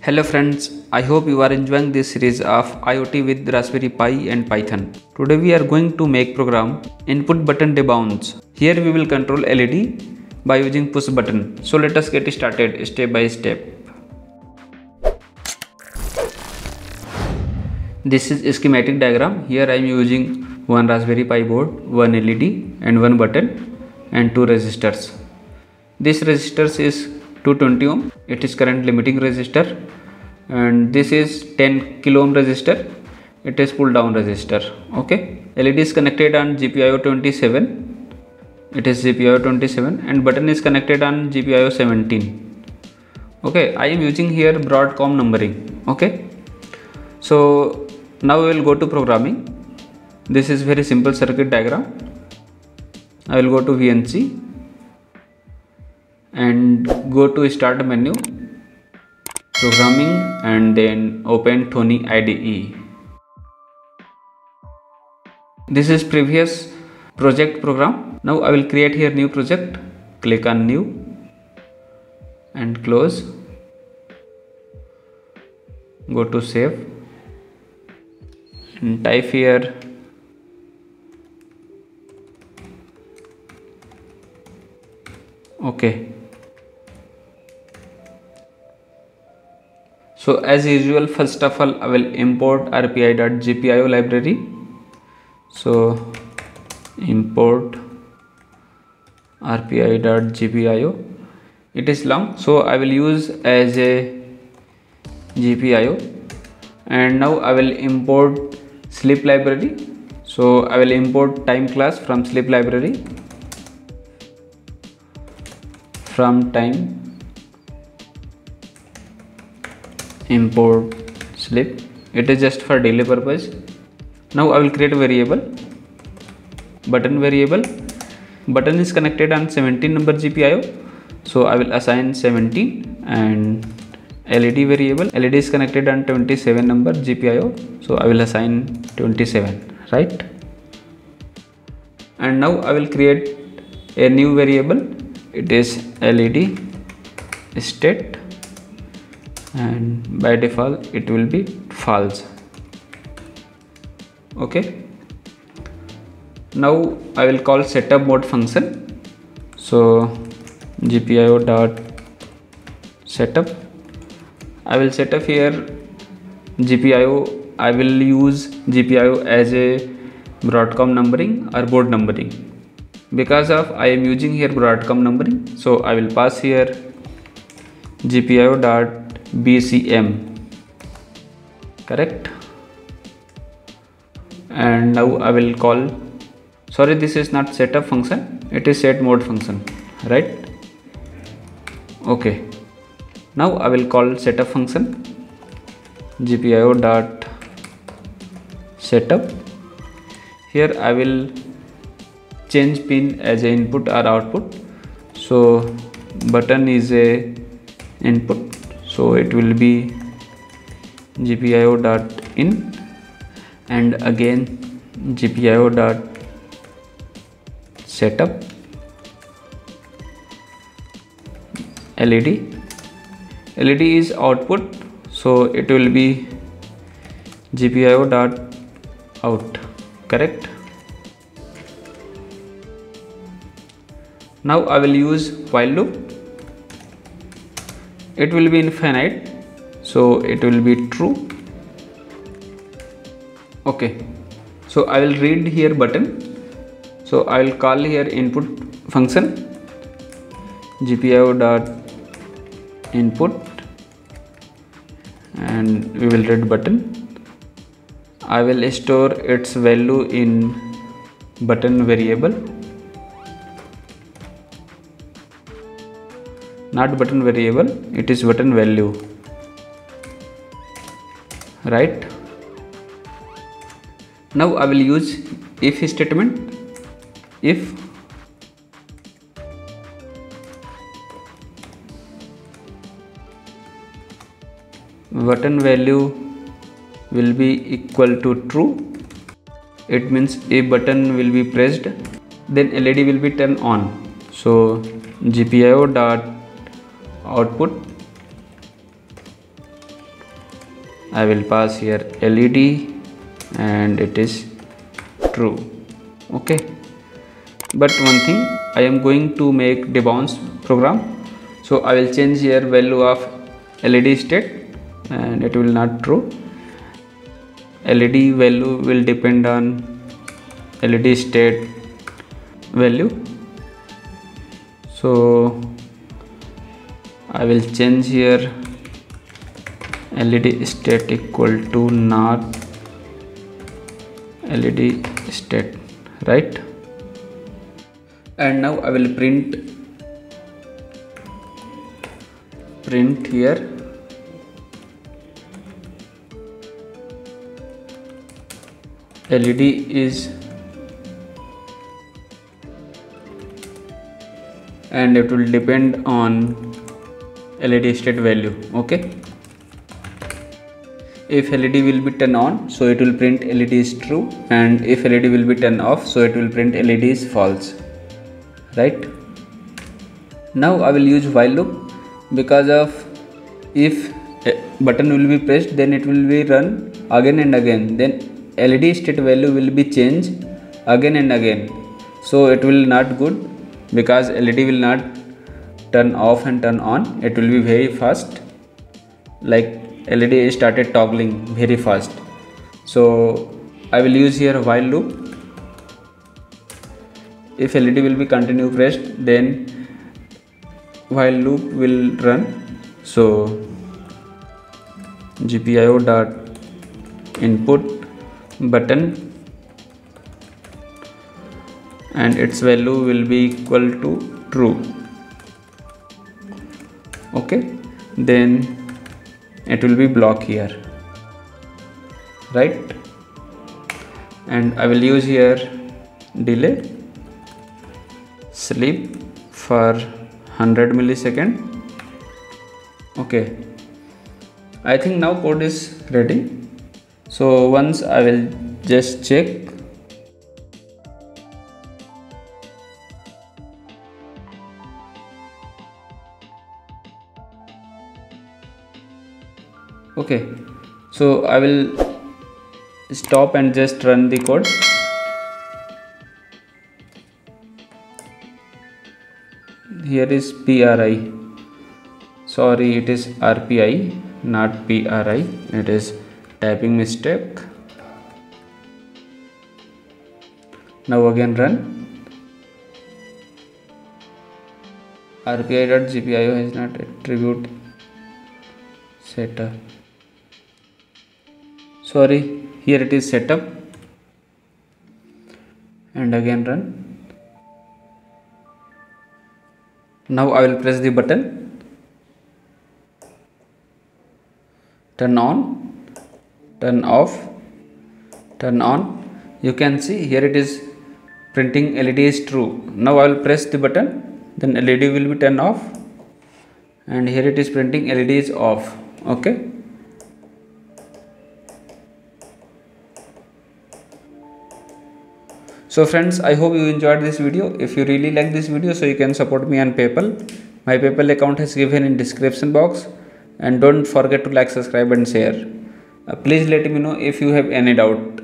Hello friends, I hope you are enjoying this series of IoT with Raspberry Pi and Python. Today we are going to make program input button debounce. Here we will control LED by using push button. So let us get started step by step. This is a schematic diagram. Here I am using one Raspberry Pi board, one LED and one button and two resistors. This resistors is 220 ohm. It is current limiting resistor, and this is 10 kilo ohm resistor. It is pull down resistor. Okay, LED is connected on GPIO 27. It is GPIO 27 and button is connected on GPIO 17. Okay, I am using here Broadcom numbering. Okay, so now we will go to programming. This is very simple circuit diagram. I will go to VNC and go to start menu, programming, and then open Tony IDE. This is previous project program. Now I will create here new project. Click on new and close. Go to save and type here okay. So as usual, first of all I will import rpi.gpio library. So import rpi.gpio. It is long, so I will use as a GPIO. And now I will import sleep library. So I will import time class from sleep library. From time import sleep. It is just for daily purpose. Now I will create a variable, button variable. Button is connected on 17 number GPIO, so I will assign 17. And LED variable, LED is connected on 27 number GPIO, so I will assign 27, right? And now I will create a new variable. It is LED state, and by default it will be false. Okay, now I will call setup mode function. So GPIO dot setup. I will set up here GPIO. I will use GPIO as a Broadcom numbering or board numbering. Because of I am using here Broadcom numbering, so I will pass here GPIO dot BCM, correct? And now I will call, sorry, this is not setup function, it is set mode function, right? Okay, now I will call setup function GPIO dot setup. Here I will change pin as a input or output. So button is a input, so it will be GPIO dot in, and again GPIO dot setup. LED is output, so it will be GPIO dot out, correct? Now I will use while loop. It will be infinite, so it will be true. Okay, so I will read here button. So I will call here input function GPIO dot input, and we will read button. I will store its value in button variable, not button variable, it is button value, right? Now I will use if statement. If button value will be equal to true, it means a button will be pressed, then LED will be turned on. So GPIO dot output I will pass here LED and it is true. Okay, but one thing, I am going to make debounce program, so I will change here value of LED state and it will not true. LED value will depend on LED state value, so I will change here LED state equal to not LED state, right? And now I will print here LED is, and it will depend on LED state value. Okay, if LED will be turned on, so it will print LED is true, and if LED will be turned off, so it will print LED is false, right? Now I will use while loop, because of if a button will be pressed, then it will be run again and again, then LED state value will be changed again and again, so it will not good, because LED will not turn off and turn on, it will be very fast, like LED started toggling very fast. So I will use here while loop. If LED will be continue pressed, then while loop will run. So GPIO dot input button, and its value will be equal to true. Okay, then it will be block here, right? And I will use here delay sleep for 100 millisecond. Okay, I think now code is ready. So once I will just check. Okay, so I will stop and just run the code. Here is PRI, sorry, it is RPI, not PRI, it is typing mistake. Now again run. RPI.GPIO has not attribute setup. Sorry, here it is setup, and again run. Now I will press the button, turn on, turn off, turn on. You can see here it is printing LED is true. Now I will press the button, then LED will be turned off, and here it is printing LED is off. Okay. So friends, I hope you enjoyed this video. If you really like this video, so you can support me on PayPal. My PayPal account is given in description box, and don't forget to like, subscribe and share. Please let me know if you have any doubt.